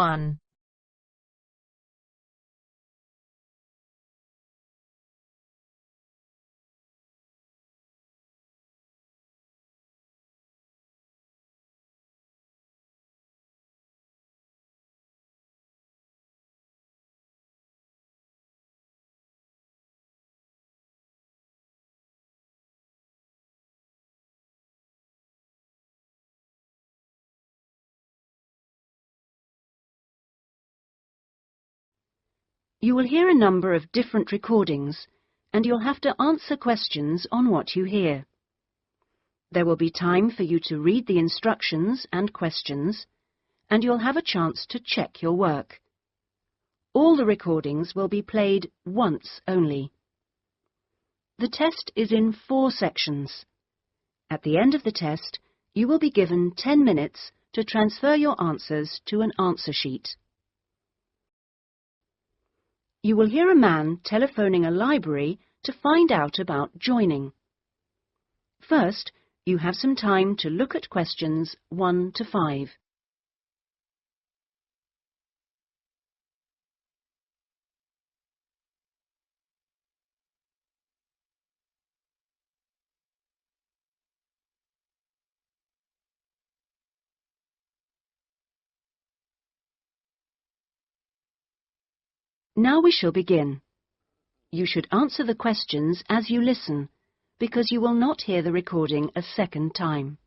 1. You will hear a number of different recordings, and you'll have to answer questions on what you hear. There will be time for you to read the instructions and questions, and you'll have a chance to check your work. All the recordings will be played once only. The test is in 4 sections. At the end of the test, you will be given 10 minutes to transfer your answers to an answer sheet. You will hear a man telephoning a library to find out about joining. First, you have some time to look at questions 1 to 5. Now we shall begin. You should answer the questions as you listen, because you will not hear the recording a second time.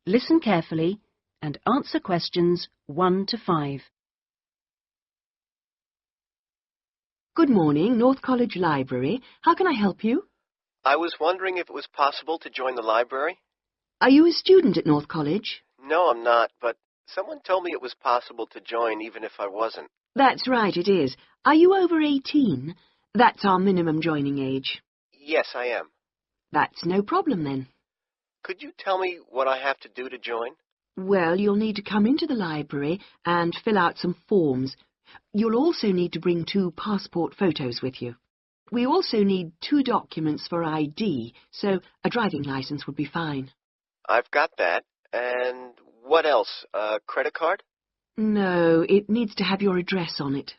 Listen carefully and answer questions 1 to 5. Good morning, North College Library. How can I help you? I was wondering if it was possible to join the library. Are you a student at North College? No, I'm not, but someone told me it was possible to join even if I wasn't. That's right, it is. Are you over 18? That's our minimum joining age. Yes, I am. That's no problem then. Could you tell me what I have to do to join? Well, you'll need to come into the library and fill out some forms. You'll also need to bring 2 passport photos with you. We also need 2 documents for ID, so a driving license would be fine. I've got that. And what else? A credit card? No, it needs to have your address on it.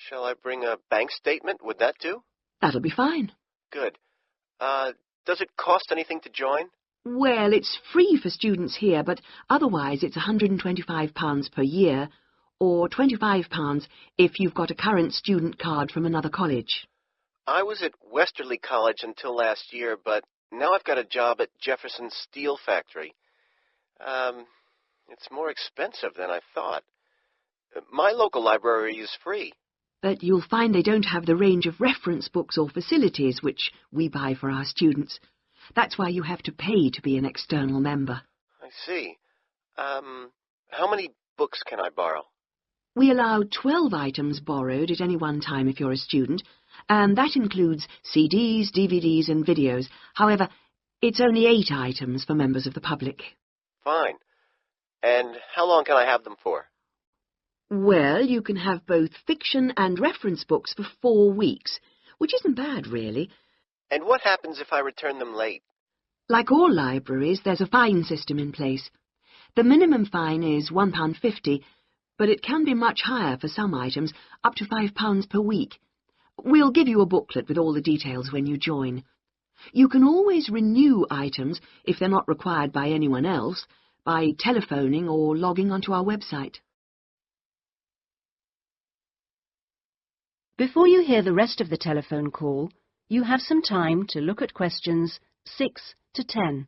Shall I bring a bank statement? Would that do? That'll be fine. Good. Does it cost anything to join? Well, it's free for students here, but otherwise it's £125 per year, or £25 if you've got a current student card from another college. I was at Westerly College until last year, but now I've got a job at Jefferson Steel Factory. It's more expensive than I thought. My local library is free. But you'll find they don't have the range of reference books or facilities which we buy for our students. That's why you have to pay to be an external member. I see. How many books can I borrow? We allow 12 items borrowed at any one time if you're a student, and that includes CDs, DVDs and videos. However, it's only 8 items for members of the public. Fine. And how long can I have them for? Well, you can have both fiction and reference books for 4 weeks, which isn't bad, really. And what happens if I return them late? Like all libraries, there's a fine system in place. The minimum fine is £1.50, but it can be much higher for some items, up to £5 per week. We'll give you a booklet with all the details when you join. You can always renew items, if they're not required by anyone else, by telephoning or logging onto our website. Before you hear the rest of the telephone call, you have some time to look at questions 6 to 10.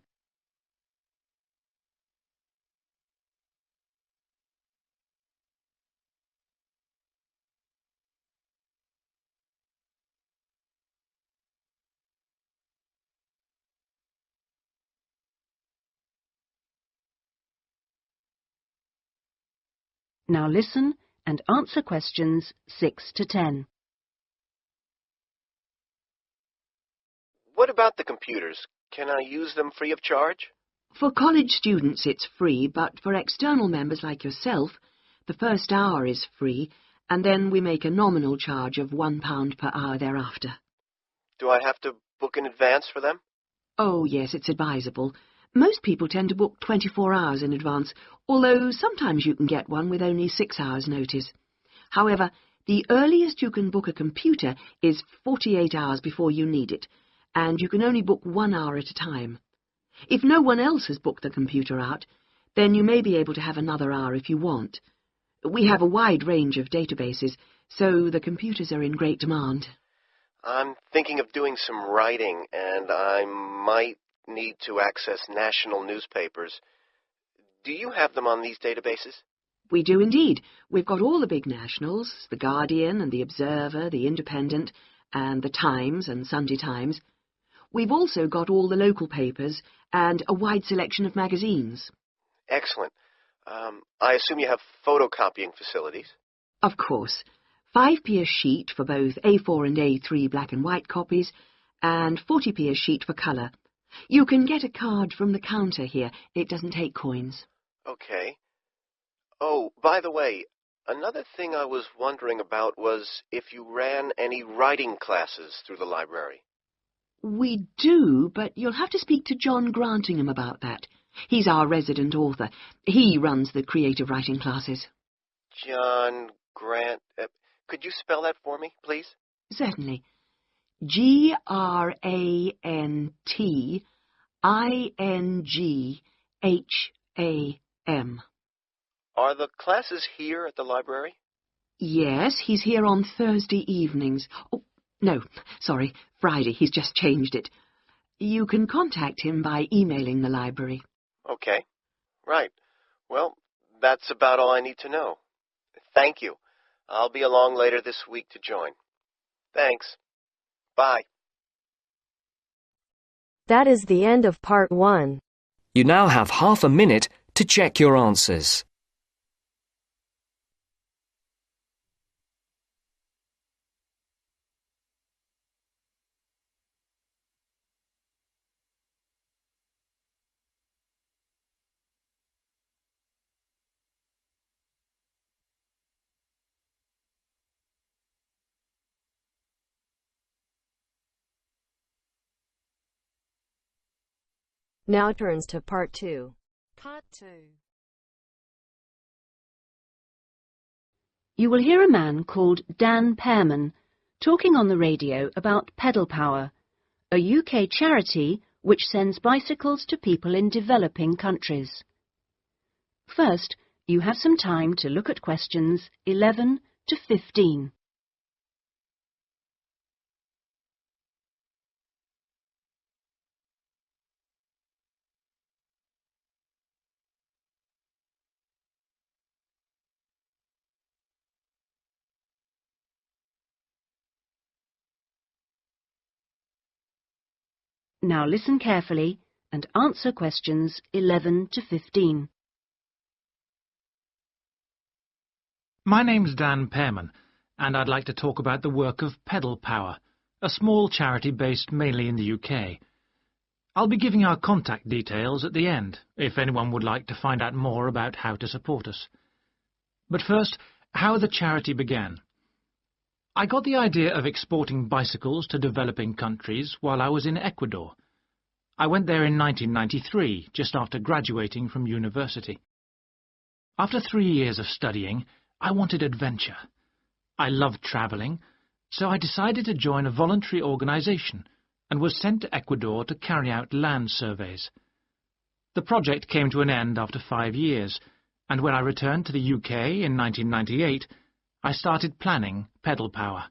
Now listen and answer questions 6 to 10. What about the computers? Can I use them free of charge? For college students it's free, but for external members like yourself, the first hour is free, and then we make a nominal charge of £1 per hour thereafter. Do I have to book in advance for them? Oh, yes, it's advisable. Most people tend to book 24 hours in advance, although sometimes you can get one with only 6 hours' notice. However, the earliest you can book a computer is 48 hours before you need it, and you can only book 1 hour at a time. If no one else has booked the computer out, then you may be able to have another hour if you want. We have a wide range of databases, so the computers are in great demand. I'm thinking of doing some writing, and I might need to access national newspapers. Do you have them on these databases? We do indeed. We've got all the big nationals, The Guardian and The Observer, The Independent, and The Times and Sunday Times. We've also got all the local papers and a wide selection of magazines. Excellent. I assume you have photocopying facilities? Of course. 5p a sheet for both A4 and A3 black and white copies, and 40p a sheet for colour. You can get a card from the counter here. It doesn't take coins. Okay. Oh, by the way, another thing I was wondering about was if you ran any writing classes through the library. We do, but you'll have to speak to John Grantingham about that. He's our resident author. He runs the creative writing classes. John Grant... could you spell that for me, please? Certainly. Grantingham. Are the classes here at the library? Yes, he's here on Thursday evenings. Oh, no, sorry, Friday. He's just changed it. You can contact him by emailing the library. Okay. Right. Well, that's about all I need to know. Thank you. I'll be along later this week to join. Thanks. Bye. That is the end of part 1. You now have half a minute to check your answers. Now turns to part 2. Part 2. You will hear a man called Dan Pearman talking on the radio about Pedal Power, a UK charity which sends bicycles to people in developing countries. First, you have some time to look at questions 11 to 15. Now listen carefully and answer questions 11 to 15. My name's Dan Pearman, and I'd like to talk about the work of Pedal Power, a small charity based mainly in the UK. I'll be giving our contact details at the end, if anyone would like to find out more about how to support us. But first, how the charity began. I got the idea of exporting bicycles to developing countries while I was in Ecuador. I went there in 1993, just after graduating from university. After 3 years of studying, I wanted adventure. I loved travelling, so I decided to join a voluntary organisation and was sent to Ecuador to carry out land surveys. The project came to an end after 5 years, and when I returned to the UK in 1998, I started planning Pedal Power.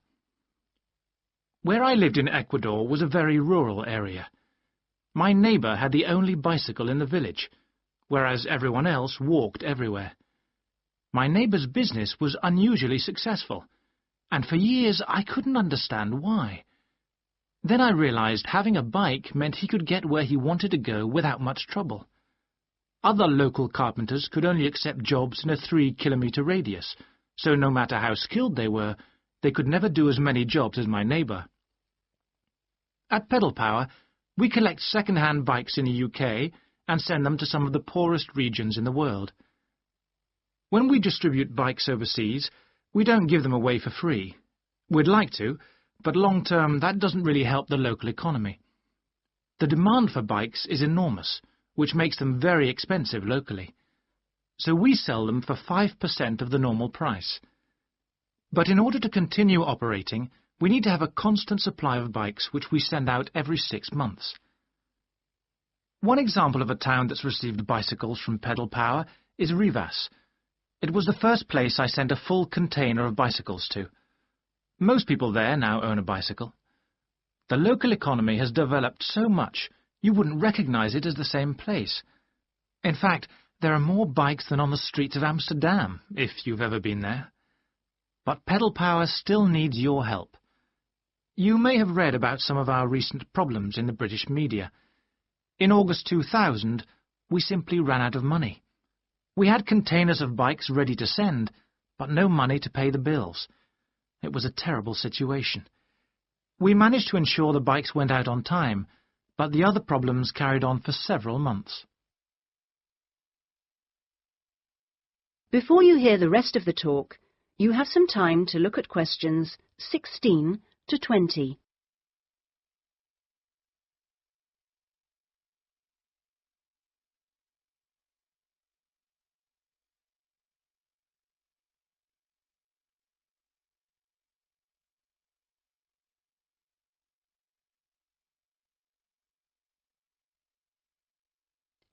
Where I lived in Ecuador was a very rural area. My neighbour had the only bicycle in the village, whereas everyone else walked everywhere. My neighbour's business was unusually successful, and for years I couldn't understand why. Then I realised having a bike meant he could get where he wanted to go without much trouble. Other local carpenters could only accept jobs in a 3-kilometre radius, so no matter how skilled they were, they could never do as many jobs as my neighbour. At Pedal Power, we collect second-hand bikes in the UK and send them to some of the poorest regions in the world. When we distribute bikes overseas, we don't give them away for free. We'd like to, but long-term that doesn't really help the local economy. The demand for bikes is enormous, which makes them very expensive locally. So we sell them for 5% of the normal price. But in order to continue operating, we need to have a constant supply of bikes which we send out every 6 months. One example of a town that's received bicycles from Pedal Power is Rivas. It was the first place I sent a full container of bicycles to. Most people there now own a bicycle. The local economy has developed so much you wouldn't recognize it as the same place. In fact, there are more bikes than on the streets of Amsterdam, if you've ever been there. But Pedal Power still needs your help. You may have read about some of our recent problems in the British media. In August 2000, we simply ran out of money. We had containers of bikes ready to send, but no money to pay the bills. It was a terrible situation. We managed to ensure the bikes went out on time, but the other problems carried on for several months. Before you hear the rest of the talk, you have some time to look at questions 16 to 20.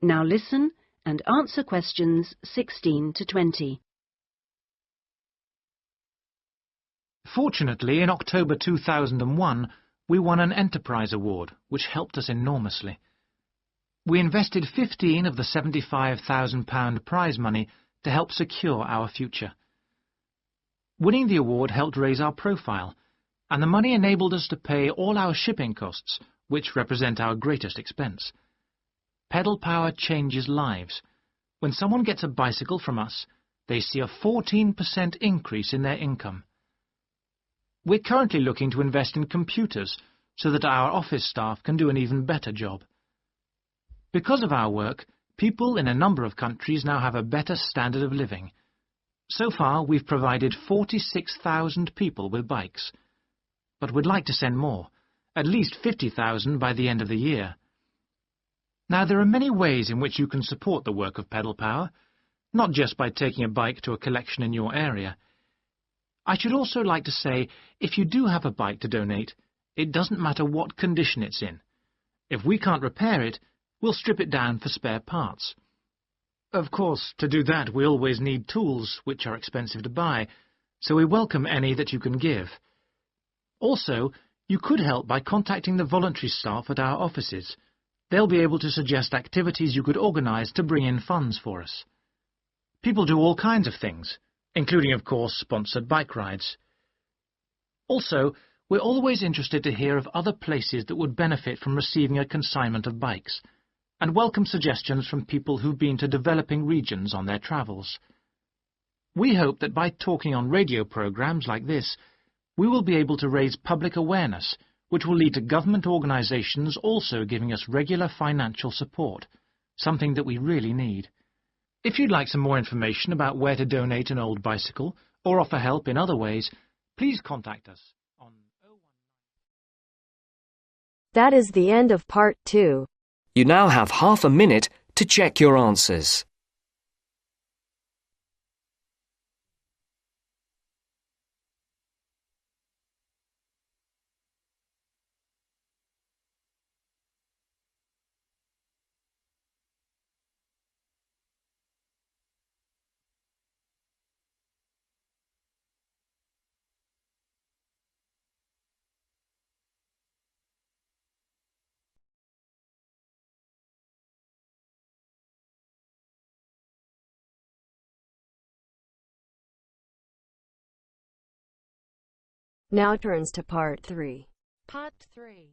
Now listen and answer questions 16 to 20. Fortunately, in October 2001, we won an Enterprise Award, which helped us enormously. We invested 15 of the £75,000 prize money to help secure our future. Winning the award helped raise our profile, and the money enabled us to pay all our shipping costs, which represent our greatest expense. Pedal Power changes lives. When someone gets a bicycle from us, they see a 14% increase in their income. We're currently looking to invest in computers so that our office staff can do an even better job. Because of our work, people in a number of countries now have a better standard of living. So far, we've provided 46,000 people with bikes. But we'd like to send more, at least 50,000 by the end of the year. Now, there are many ways in which you can support the work of Pedal Power, not just by taking a bike to a collection in your area. I should also like to say, if you do have a bike to donate, it doesn't matter what condition it's in. If we can't repair it, we'll strip it down for spare parts. Of course, to do that we always need tools, which are expensive to buy, so we welcome any that you can give. Also, you could help by contacting the voluntary staff at our offices. They'll be able to suggest activities you could organise to bring in funds for us. People do all kinds of things, including, of course, sponsored bike rides. Also, we're always interested to hear of other places that would benefit from receiving a consignment of bikes, and welcome suggestions from people who've been to developing regions on their travels. We hope that by talking on radio programmes like this, we will be able to raise public awareness, which will lead to government organisations also giving us regular financial support, something that we really need. If you'd like some more information about where to donate an old bicycle or offer help in other ways, please contact us on 019. That is the end of part 2. You now have half a minute to check your answers. Now turns to part 3. Part 3.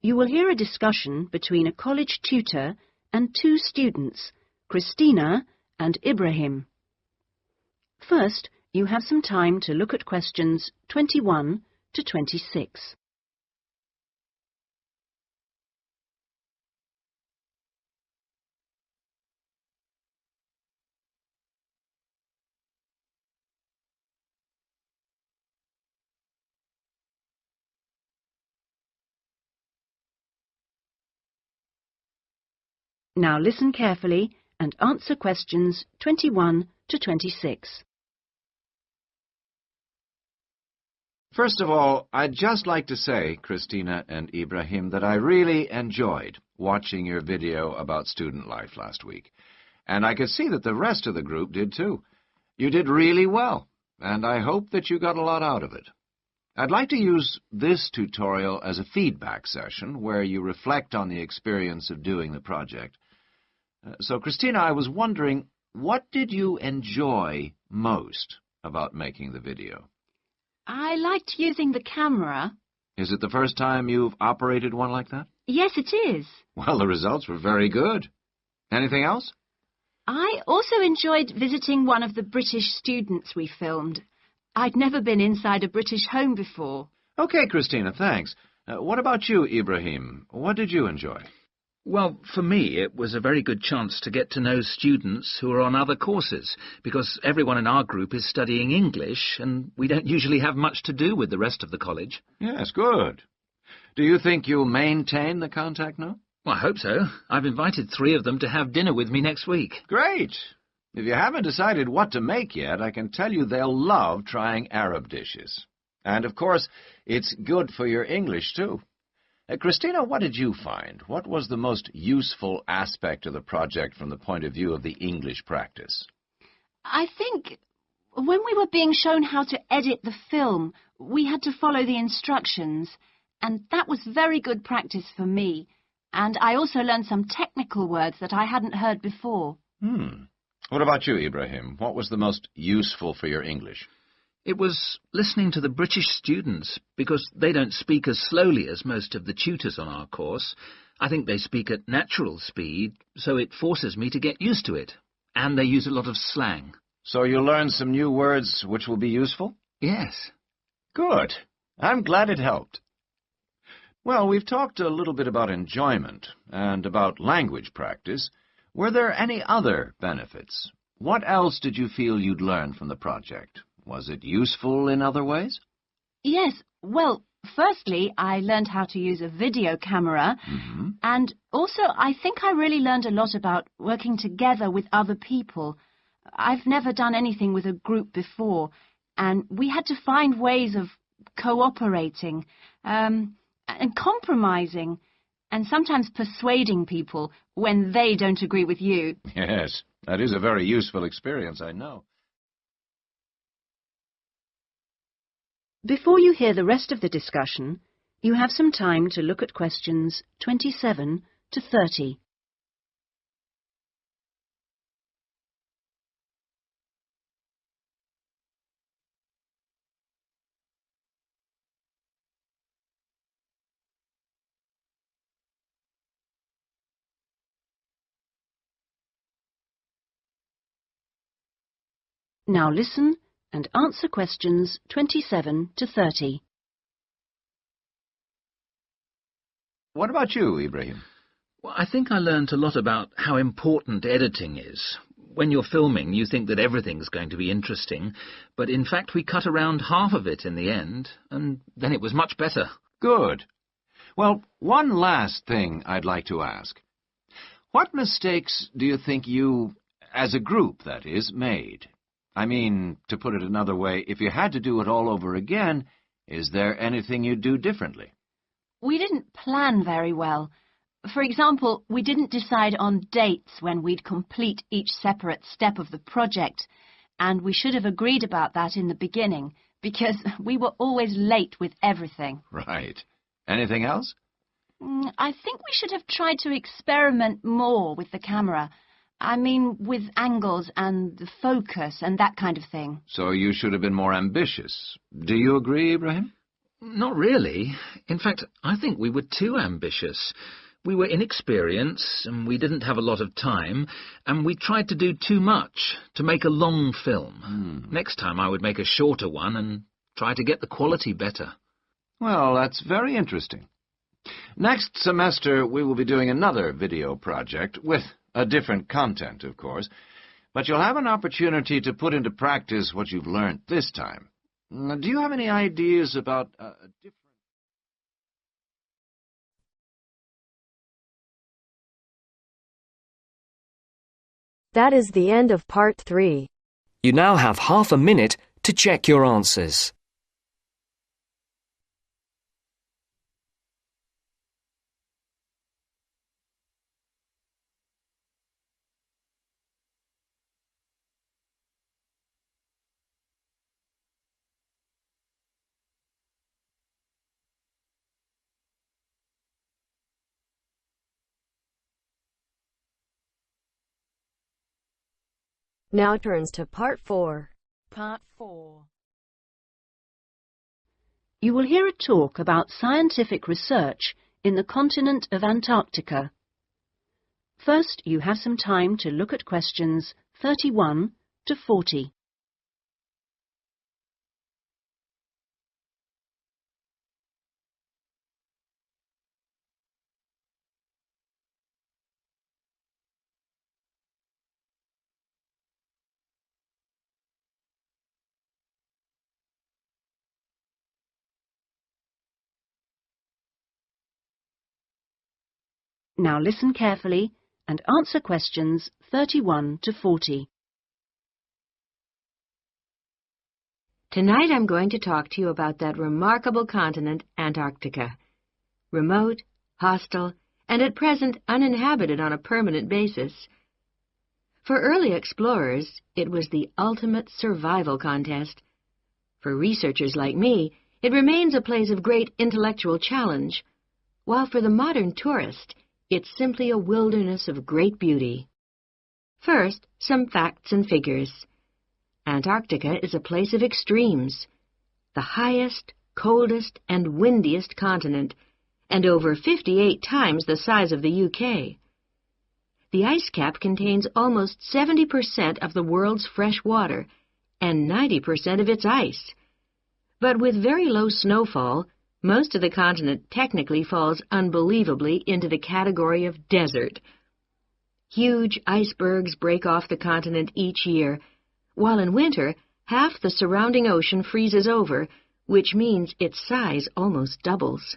You will hear a discussion between a college tutor and two students, Christina and Ibrahim. First, you have some time to look at questions 21 to 26. Now listen carefully and answer questions 21 to 26. First of all, I'd just like to say, Christina and Ibrahim, that I really enjoyed watching your video about student life last week. And I could see that the rest of the group did too. You did really well, and I hope that you got a lot out of it. I'd like to use this tutorial as a feedback session where you reflect on the experience of doing the project. So, Christina, I was wondering, what did you enjoy most about making the video? I liked using the camera. Is it the first time you've operated one like that? Yes, it is. Well, the results were very good. Anything else? I also enjoyed visiting one of the British students we filmed. I'd never been inside a British home before. Okay, Christina, thanks. What about you, Ibrahim? What did you enjoy? Well, for me, it was a very good chance to get to know students who are on other courses, because everyone in our group is studying English, and we don't usually have much to do with the rest of the college. Yes, good. Do you think you'll maintain the contact now? Well, I hope so. I've invited 3 of them to have dinner with me next week. Great. If you haven't decided what to make yet, I can tell you they'll love trying Arab dishes. And, of course, it's good for your English, too. Christina, what did you find? What was the most useful aspect of the project from the point of view of the English practice? I think when we were being shown how to edit the film, we had to follow the instructions, and that was very good practice for me. And I also learned some technical words that I hadn't heard before. What about you, Ibrahim? What was the most useful for your English? It was listening to the British students, because they don't speak as slowly as most of the tutors on our course. I think they speak at natural speed, so it forces me to get used to it. And they use a lot of slang. So you learned some new words which will be useful? Yes. Good. I'm glad it helped. Well, we've talked a little bit about enjoyment and about language practice. Were there any other benefits? What else did you feel you'd learned from the project? Was it useful in other ways? Yes, well, firstly, I learned how to use a video camera, and also I think I really learned a lot about working together with other people. I've never done anything with a group before, and we had to find ways of cooperating and compromising, and sometimes persuading people when they don't agree with you. Yes, that is a very useful experience, I know. Before you hear the rest of the discussion, you have some time to look at questions 27 to 30. Now listen and answer questions 27 to 30. What about you, Ibrahim? Well, I think I learned a lot about how important editing is. When you're filming, you think that everything's going to be interesting, but in fact we cut around half of it in the end, and then it was much better. Good. Well, one last thing I'd like to ask. What mistakes do you think you, as a group, that is, made? I mean, to put it another way, if you had to do it all over again, is there anything you'd do differently? We didn't plan very well. For example, we didn't decide on dates when we'd complete each separate step of the project, and we should have agreed about that in the beginning, because we were always late with everything. Right. Anything else? I think we should have tried to experiment more with the camera. I mean, with angles and the focus and that kind of thing. So you should have been more ambitious. Do you agree, Ibrahim? Not really. In fact, I think we were too ambitious. We were inexperienced, and we didn't have a lot of time, and we tried to do too much, to make a long film. Next time I would make a shorter one and try to get the quality better. Well, that's very interesting. Next semester we will be doing another video project with a different content, of course, but you'll have an opportunity to put into practice what you've learned this time. Do you have any ideas about a different... That is the end of part 3. You now have half a minute to check your answers. Now turns to part 4. Part 4. You will hear a talk about scientific research in the continent of Antarctica. First, you have some time to look at questions 31 to 40. Now listen carefully and answer questions 31 to 40. Tonight I'm going to talk to you about that remarkable continent, Antarctica. Remote, hostile, and at present uninhabited on a permanent basis. For early explorers, it was the ultimate survival contest. For researchers like me, it remains a place of great intellectual challenge, while for the modern tourist, it's simply a wilderness of great beauty. First, some facts and figures. Antarctica is a place of extremes, the highest, coldest, and windiest continent, and over 58 times the size of the UK. The ice cap contains almost 70% of the world's fresh water and 90% of its ice. But with very low snowfall, most of the continent technically falls unbelievably into the category of desert. Huge icebergs break off the continent each year, while in winter, half the surrounding ocean freezes over, which means its size almost doubles.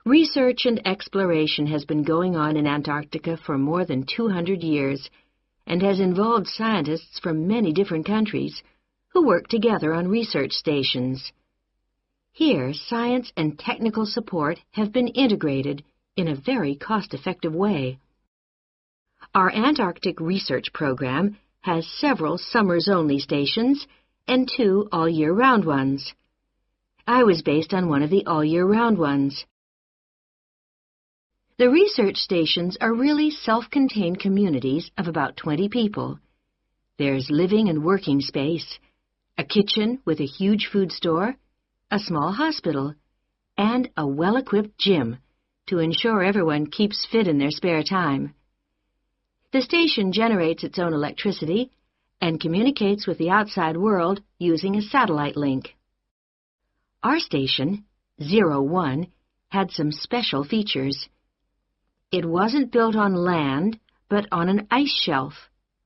Research and exploration has been going on in Antarctica for more than 200 years, and has involved scientists from many different countries who work together on research stations. Here, science and technical support have been integrated in a very cost-effective way. Our Antarctic research program has several summers-only stations and 2 all-year-round ones. I was based on one of the all-year-round ones. The research stations are really self-contained communities of about 20 people. There's living and working space, a kitchen with a huge food store, a small hospital, and a well-equipped gym to ensure everyone keeps fit in their spare time. The station generates its own electricity and communicates with the outside world using a satellite link. Our station, 01, had some special features. It wasn't built on land, but on an ice shelf,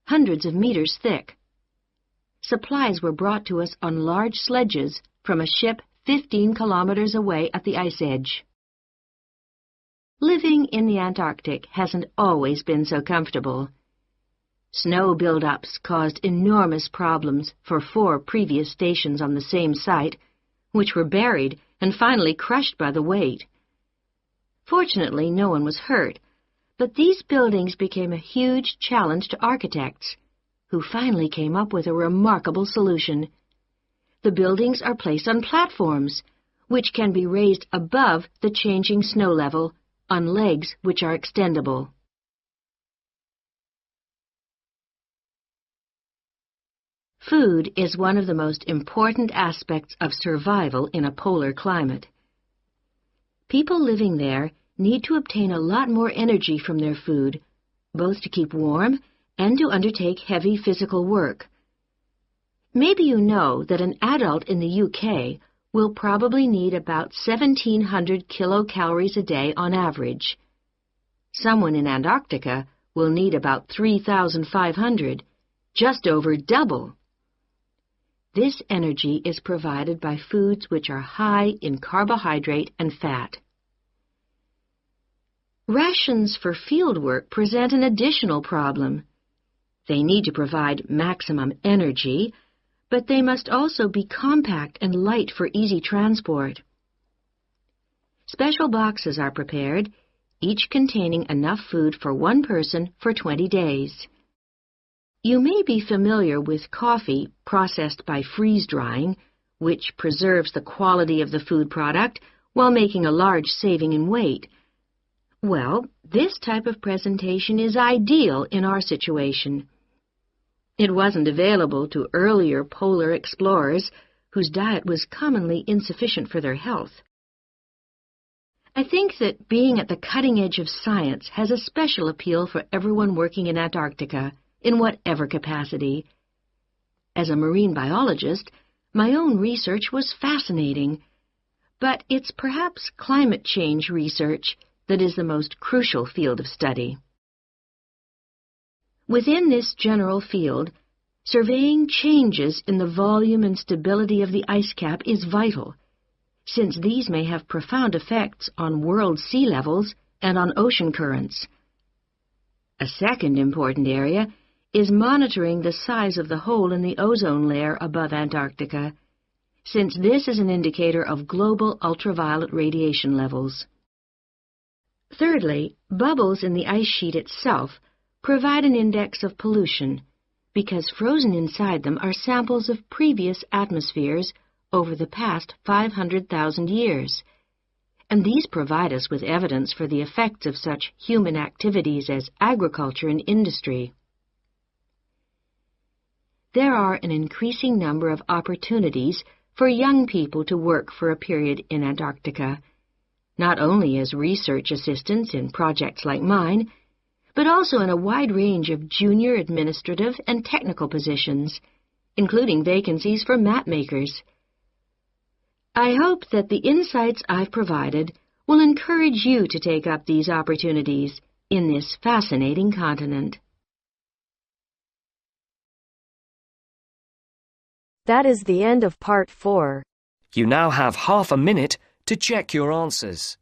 hundreds of meters thick. Supplies were brought to us on large sledges from a ship 15 kilometers away at the ice edge. Living in the Antarctic hasn't always been so comfortable. Snow buildups caused enormous problems for 4 previous stations on the same site, which were buried and finally crushed by the weight. Fortunately, no one was hurt, but these buildings became a huge challenge to architects, who finally came up with a remarkable solution. The buildings are placed on platforms, which can be raised above the changing snow level on legs which are extendable. Food is one of the most important aspects of survival in a polar climate. People living there need to obtain a lot more energy from their food, both to keep warm and to undertake heavy physical work. Maybe you know that an adult in the UK will probably need about 1,700 kilocalories a day on average. Someone in Antarctica will need about 3,500, just over double. This energy is provided by foods which are high in carbohydrate and fat. Rations for field work present an additional problem. They need to provide maximum energy, but they must also be compact and light for easy transport. Special boxes are prepared, each containing enough food for one person for 20 days. You may be familiar with coffee processed by freeze-drying, which preserves the quality of the food product while making a large saving in weight. Well, this type of presentation is ideal in our situation. It wasn't available to earlier polar explorers whose diet was commonly insufficient for their health. I think that being at the cutting edge of science has a special appeal for everyone working in Antarctica, in whatever capacity. As a marine biologist, my own research was fascinating, but it's perhaps climate change research that is the most crucial field of study. Within this general field, surveying changes in the volume and stability of the ice cap is vital, since these may have profound effects on world sea levels and on ocean currents. A second important area is monitoring the size of the hole in the ozone layer above Antarctica, since this is an indicator of global ultraviolet radiation levels. Thirdly, bubbles in the ice sheet itself provide an index of pollution, because frozen inside them are samples of previous atmospheres over the past 500,000 years, and these provide us with evidence for the effects of such human activities as agriculture and industry. There are an increasing number of opportunities for young people to work for a period in Antarctica, not only as research assistants in projects like mine, but also in a wide range of junior administrative and technical positions, including vacancies for map makers. I hope that the insights I've provided will encourage you to take up these opportunities in this fascinating continent. That is the end of part 4. You now have half a minute to check your answers.